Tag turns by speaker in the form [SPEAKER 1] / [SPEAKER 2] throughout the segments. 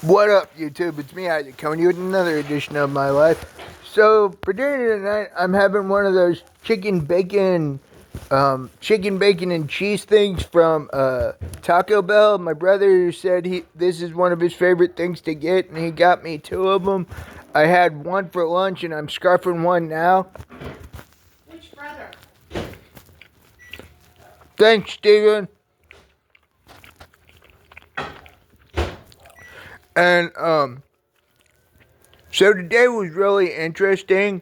[SPEAKER 1] What up, YouTube? It's me, Isaac, coming to you with another edition of my life. So, for dinner tonight, I'm having one of those chicken bacon and cheese things from Taco Bell. My brother said this is one of his favorite things to get, and he got me two of them. I had one for lunch, and I'm scarfing one now.
[SPEAKER 2] Which brother?
[SPEAKER 1] Thanks, Steven. And so today was really interesting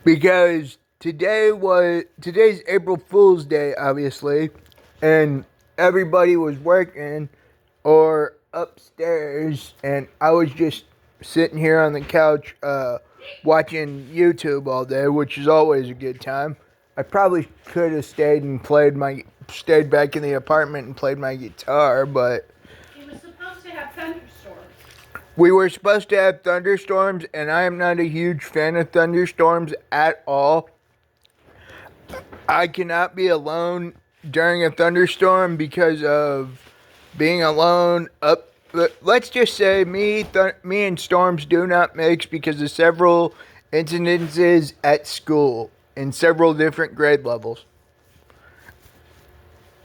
[SPEAKER 1] because today's April Fool's Day, obviously, and everybody was working or upstairs, and I was just sitting here on the couch watching YouTube all day, which is always a good time. I probably could have stayed back in the apartment and played my guitar, but
[SPEAKER 2] He was supposed to have thunderstorms.
[SPEAKER 1] we were supposed to have thunderstorms, and I am not a huge fan of thunderstorms at all. I cannot be alone during a thunderstorm because of being alone up. Let's just say me and storms do not mix because of several incidences at school in several different grade levels.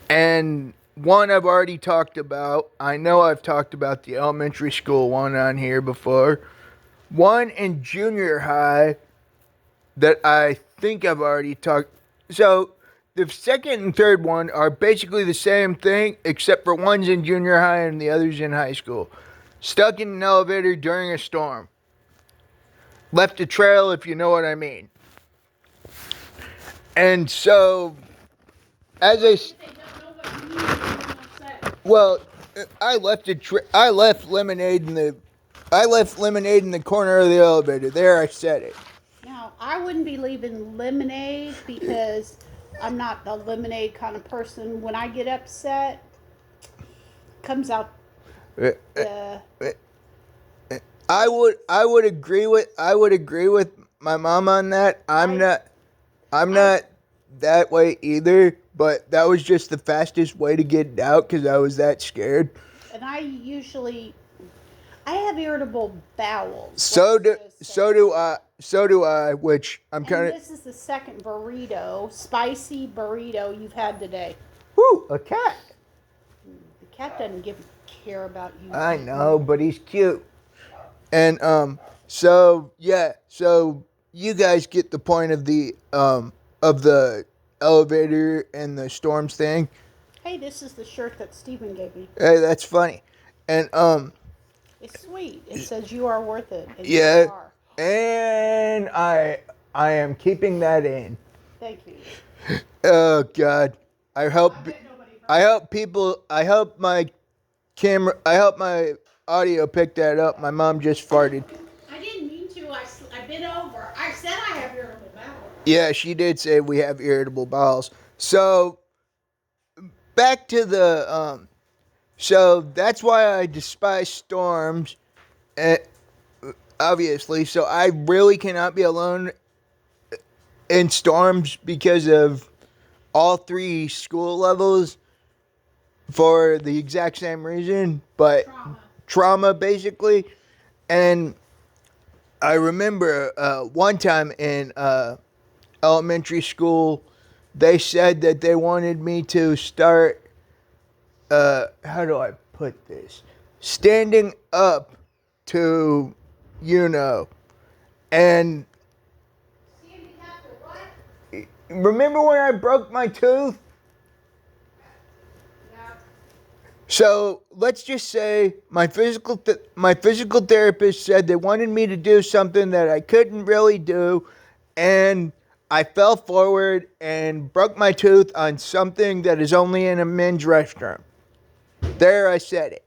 [SPEAKER 1] And one I've already talked about. I know I've talked about the elementary school one on here before. One in junior high that I think I've already talked. So the second and third one are basically the same thing, except for one's in junior high and the other's in high school. Stuck in an elevator during a storm. Left a trail, if you know what I mean. And so, as I
[SPEAKER 2] If they don't know what you mean, they're upset.
[SPEAKER 1] well, I left lemonade in the corner of the elevator. There, I said it.
[SPEAKER 2] Now, I wouldn't be leaving lemonade because I'm not the lemonade kind of person. When I get upset, comes out
[SPEAKER 1] Uh,
[SPEAKER 2] the.
[SPEAKER 1] I would agree with my mom on that. I'm not that way either, but that was just the fastest way to get it out because I was that scared.
[SPEAKER 2] And I have irritable bowels.
[SPEAKER 1] So do I, which I'm
[SPEAKER 2] And
[SPEAKER 1] kind of
[SPEAKER 2] this is the second spicy burrito you've had today.
[SPEAKER 1] a cat.
[SPEAKER 2] The cat doesn't care about you.
[SPEAKER 1] I know, but he's cute. And so you guys get the point of the elevator and the storms thing.
[SPEAKER 2] Hey, this is the shirt that Steven gave me.
[SPEAKER 1] Hey, that's funny. And
[SPEAKER 2] It's sweet. It says you are worth it. And
[SPEAKER 1] yeah,
[SPEAKER 2] you are.
[SPEAKER 1] and I am keeping that in.
[SPEAKER 2] Thank you.
[SPEAKER 1] Oh God, I hope
[SPEAKER 2] I bet nobody heard
[SPEAKER 1] I hope people I hope my camera I hope my audio picked that up. My mom just farted.
[SPEAKER 2] I didn't mean to. I bent over. I said I have irritable bowel.
[SPEAKER 1] Yeah, she did say we have irritable bowels. So back to the so that's why I despise storms. Uh, obviously, so I really cannot be alone in storms because of all three school levels for the exact same reason, but trauma basically. And I remember one time in elementary school, they said that they wanted me to start, how do I put this? Standing up to, and remember when I broke my tooth? So let's just say my physical therapist said they wanted me to do something that I couldn't really do, and I fell forward and broke my tooth on something that is only in a men's restroom. There, I said it.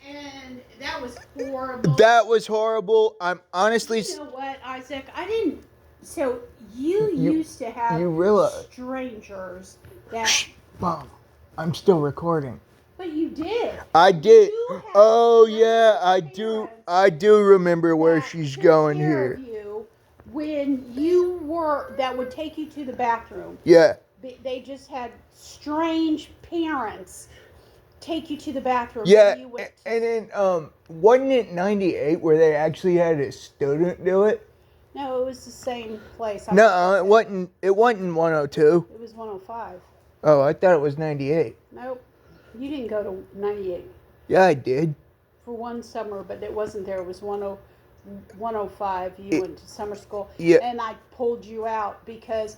[SPEAKER 2] And that was horrible.
[SPEAKER 1] That was horrible. I'm honestly.
[SPEAKER 2] You know what, Isaac? I didn't. So you used to have
[SPEAKER 1] you realize-
[SPEAKER 2] strangers that.
[SPEAKER 1] Shh, Mom, I'm still recording.
[SPEAKER 2] But you did.
[SPEAKER 1] I did.
[SPEAKER 2] You had
[SPEAKER 1] Oh yeah, I
[SPEAKER 2] parents
[SPEAKER 1] do. I do remember where
[SPEAKER 2] that
[SPEAKER 1] she's
[SPEAKER 2] took
[SPEAKER 1] going
[SPEAKER 2] care of
[SPEAKER 1] here.
[SPEAKER 2] you when you were that would take you to the bathroom.
[SPEAKER 1] Yeah.
[SPEAKER 2] They just had strange parents take you to the bathroom.
[SPEAKER 1] Yeah,
[SPEAKER 2] And you went
[SPEAKER 1] and then wasn't it 98 where they actually had a student do it?
[SPEAKER 2] No, it was the same place.
[SPEAKER 1] No, it wasn't. It wasn't 102.
[SPEAKER 2] It was 105.
[SPEAKER 1] Oh, I thought it was 98.
[SPEAKER 2] Nope. You didn't go to 98
[SPEAKER 1] Yeah, I did.
[SPEAKER 2] for one summer, but it wasn't there. It was 105. You went to summer school.
[SPEAKER 1] Yeah.
[SPEAKER 2] And I pulled you out because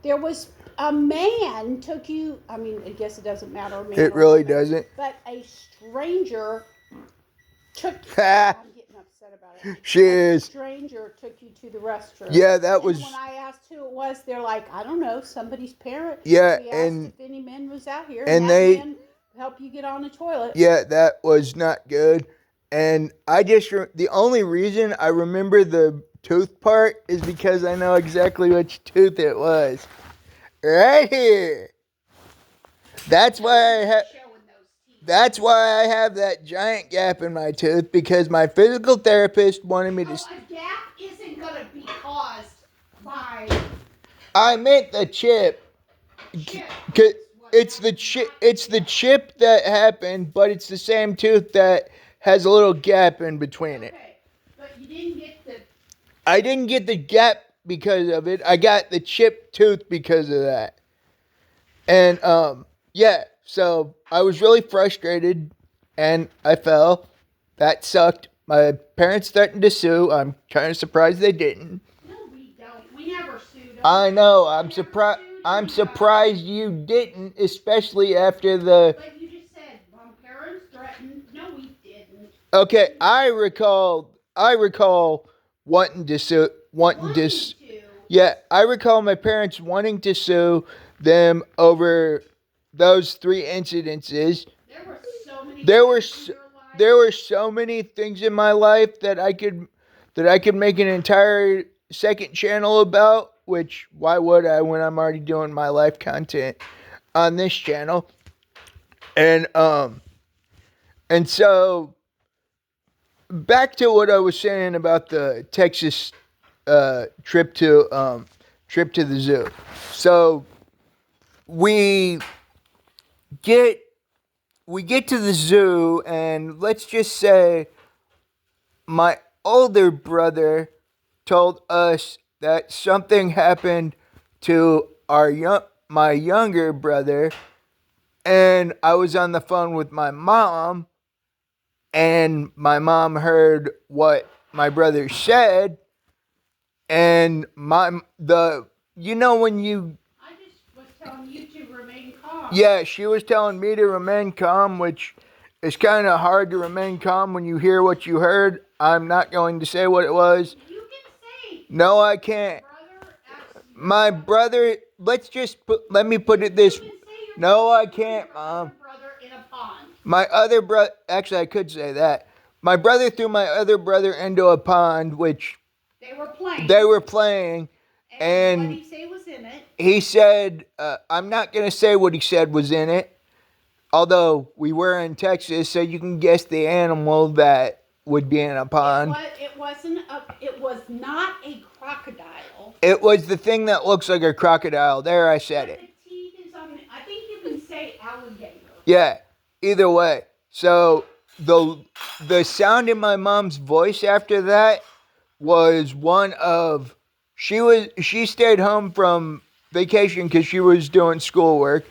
[SPEAKER 2] there was a man took you. I mean, I guess it doesn't matter.
[SPEAKER 1] It really doesn't.
[SPEAKER 2] But a stranger took.
[SPEAKER 1] Ha.
[SPEAKER 2] I'm getting upset about it.
[SPEAKER 1] She is.
[SPEAKER 2] A stranger took you to the restroom.
[SPEAKER 1] Yeah, that was.
[SPEAKER 2] And when I asked who it was, they're like, I don't know, somebody's parent.
[SPEAKER 1] Yeah,
[SPEAKER 2] we
[SPEAKER 1] and
[SPEAKER 2] asked if any man was out here,
[SPEAKER 1] and
[SPEAKER 2] that
[SPEAKER 1] they
[SPEAKER 2] man help you get on the toilet.
[SPEAKER 1] Yeah, that was not good. And I just the only reason I remember the tooth part is because I know exactly which tooth it was. Right here. That's why I have. That's why I have that giant gap in my tooth, because my physical therapist wanted me to.
[SPEAKER 2] A gap isn't going to be caused by.
[SPEAKER 1] I meant the chip. It's the chip. It's the chip that happened, but it's the same tooth that has a little gap in between it.
[SPEAKER 2] Okay, but you didn't get the.
[SPEAKER 1] I didn't get the gap because of it. I got the chipped tooth because of that. And yeah, so I was really frustrated, and I fell. That sucked. My parents threatened to sue. I'm kind of surprised they didn't.
[SPEAKER 2] No, we don't. We never sued them.
[SPEAKER 1] I know. I'm surprised. I'm surprised you didn't, especially after the.
[SPEAKER 2] But you just said my parents threatened. No, we didn't.
[SPEAKER 1] Okay, I recall wanting to sue. Yeah, I recall my parents wanting to sue them over those 3 incidences.
[SPEAKER 2] There were so many.
[SPEAKER 1] There were so many things in my life that I could make an entire second channel about. Which, why would I when I'm already doing my life content on this channel? And so back to what I was saying about the Texas trip to the zoo. So we get to the zoo, and let's just say my older brother told us that something happened to my younger brother, and I was on the phone with my mom, and my mom heard what my brother said, and when you.
[SPEAKER 2] I just was telling you to remain calm.
[SPEAKER 1] Yeah, she was telling me to remain calm, which is kind of hard to remain calm when you hear what you heard. I'm not going to say what it was.
[SPEAKER 2] You can say.
[SPEAKER 1] No, I can't. My brother, let me put it this way. No, I can't, Mom. My other brother, actually, I could say that. My brother threw my other brother into a pond, which
[SPEAKER 2] they were
[SPEAKER 1] playing.
[SPEAKER 2] And what did he say was in it?
[SPEAKER 1] He said, I'm not going to say what he said was in it. Although we were in Texas, so you can guess the animal that would be in a pond.
[SPEAKER 2] It was not a crocodile.
[SPEAKER 1] It was the thing that looks like a crocodile. There, I said it.
[SPEAKER 2] The teeth is on it. I think you can say alligator.
[SPEAKER 1] Yeah, either way. So the sound in my mom's voice after that was one of she stayed home from vacation because she was doing schoolwork,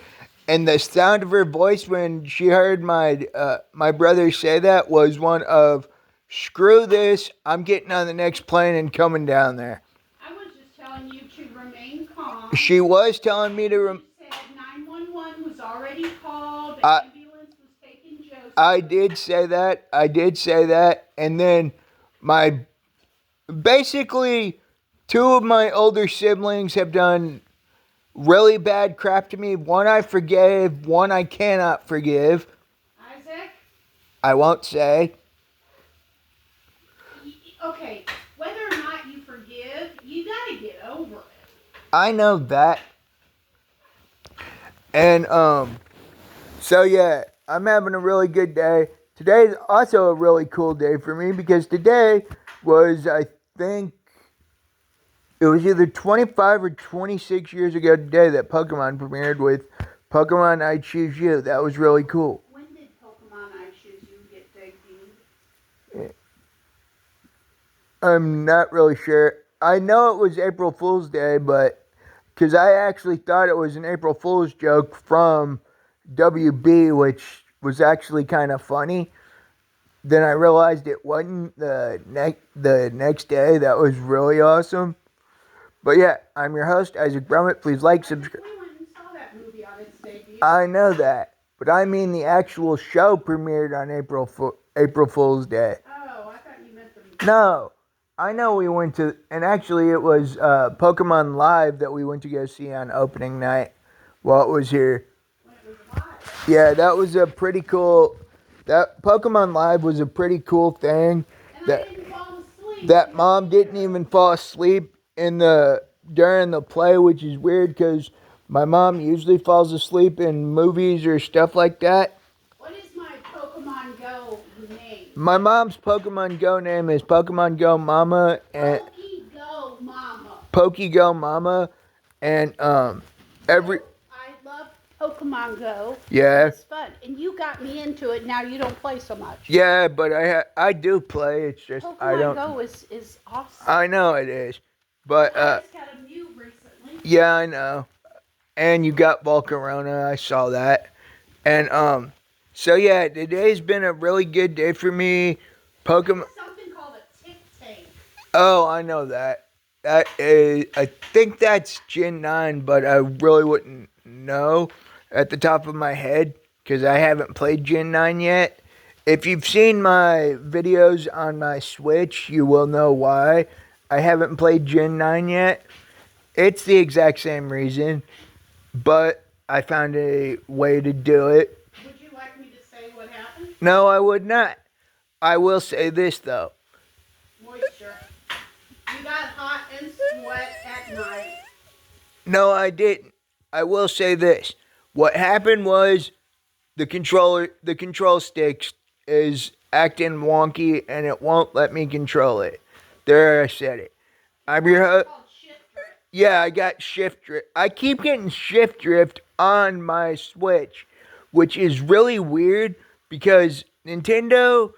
[SPEAKER 1] and the sound of her voice when she heard my brother say that was one of, screw this, I'm getting on the next plane and coming down there.
[SPEAKER 2] I was just telling you to remain calm.
[SPEAKER 1] She was telling me to
[SPEAKER 2] said 911 was already called. The ambulance was taking Joseph.
[SPEAKER 1] I did say that. And then basically 2 of my older siblings have done really bad crap to me. One I forgave, one I cannot forgive.
[SPEAKER 2] Isaac?
[SPEAKER 1] I won't say.
[SPEAKER 2] Okay, whether or not you forgive, you gotta get over it.
[SPEAKER 1] I know that. And so yeah, I'm having a really good day. Today's also a really cool day for me because today was, I think, it was either 25 or 26 years ago today that Pokemon premiered with Pokemon I Choose You. That was really cool.
[SPEAKER 2] When did
[SPEAKER 1] I'm not really sure. I know it was April Fool's Day, but because I actually thought it was an April Fool's joke from WB, which was actually kind of funny. Then I realized it wasn't the next day. That was really awesome. But yeah, I'm your host, Isaac Brummett. Please like, subscribe.
[SPEAKER 2] We went and saw that movie on its debut.
[SPEAKER 1] I know that, but I mean the actual show premiered on April Fool's Day.
[SPEAKER 2] Oh, I thought you meant the.
[SPEAKER 1] No, I know we went to, and actually it was Pokemon Live that we went to go see on opening night while it was here.
[SPEAKER 2] When it was live.
[SPEAKER 1] Yeah, that was a pretty cool. That Pokemon Live was a pretty cool thing.
[SPEAKER 2] And
[SPEAKER 1] That
[SPEAKER 2] I didn't fall asleep.
[SPEAKER 1] that mom didn't even fall asleep during the play, which is weird because my mom usually falls asleep in movies or stuff like that.
[SPEAKER 2] What is my Pokemon Go name?
[SPEAKER 1] My mom's Pokemon Go name is Pokemon Go Mama and
[SPEAKER 2] Go Mama.
[SPEAKER 1] Go Mama, and every
[SPEAKER 2] I love Pokemon Go.
[SPEAKER 1] yeah.
[SPEAKER 2] It's fun, and you got me into it. Now you don't play so much.
[SPEAKER 1] Yeah, but I do play. It's just
[SPEAKER 2] Pokemon
[SPEAKER 1] I don't.
[SPEAKER 2] Go is awesome.
[SPEAKER 1] I know it is, but
[SPEAKER 2] I just got a Mew recently.
[SPEAKER 1] yeah, I know. And you got Volcarona. I saw that, and so yeah, today's been a really good day for me. Pokemon.
[SPEAKER 2] There's something called a tick tank.
[SPEAKER 1] Oh, I know that. That is, I think that's Gen 9, but I really wouldn't know at the top of my head because I haven't played Gen 9 yet. If you've seen my videos on my Switch, you will know why I haven't played Gen 9 yet. It's the exact same reason, but I found a way to do it.
[SPEAKER 2] Would you like me to say what happened?
[SPEAKER 1] No, I would not. I will say this, though.
[SPEAKER 2] Moisture. You got hot and sweat at night.
[SPEAKER 1] No, I didn't. I will say this. What happened was the control stick is acting wonky and it won't let me control it. There, I said it. I'm your
[SPEAKER 2] It's called shift drift.
[SPEAKER 1] Yeah, I got shift drift. I keep getting shift drift on my Switch, which is really weird because Nintendo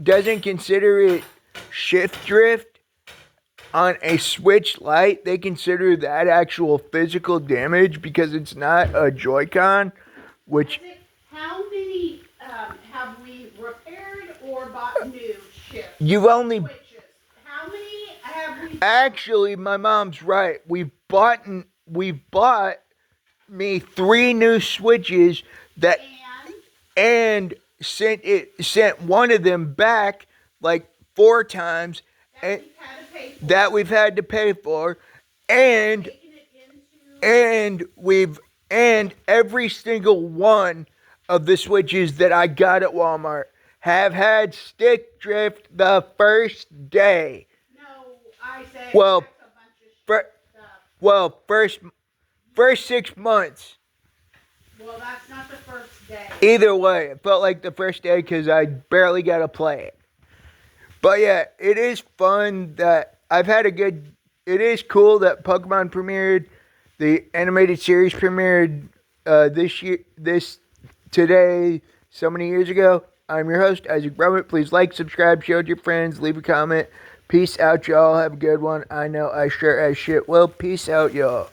[SPEAKER 1] doesn't consider it shift drift on a Switch Lite. They consider that actual physical damage because it's not a Joy-Con, which
[SPEAKER 2] How many have we repaired or bought new shifts?
[SPEAKER 1] you've only
[SPEAKER 2] Switches. How many have we?
[SPEAKER 1] actually, my mom's right. We've bought me 3 new Switches that and sent one of them back like 4 times and that we've had to pay for, and every single one of the Switches that I got at Walmart have had stick drift the first day.
[SPEAKER 2] No, I say
[SPEAKER 1] Well,
[SPEAKER 2] that's a bunch of shit stuff.
[SPEAKER 1] Well, first 6 months.
[SPEAKER 2] Well, that's not the first day.
[SPEAKER 1] Either way, it felt like the first day because I barely got to play it. But yeah, it is fun that I've had a good. It is cool that Pokemon premiered, the animated series premiered today, so many years ago. I'm your host, Isaac Brummett. Please like, subscribe, share with your friends, leave a comment. Peace out, y'all. Have a good one. I know I sure as shit will. Peace out, y'all.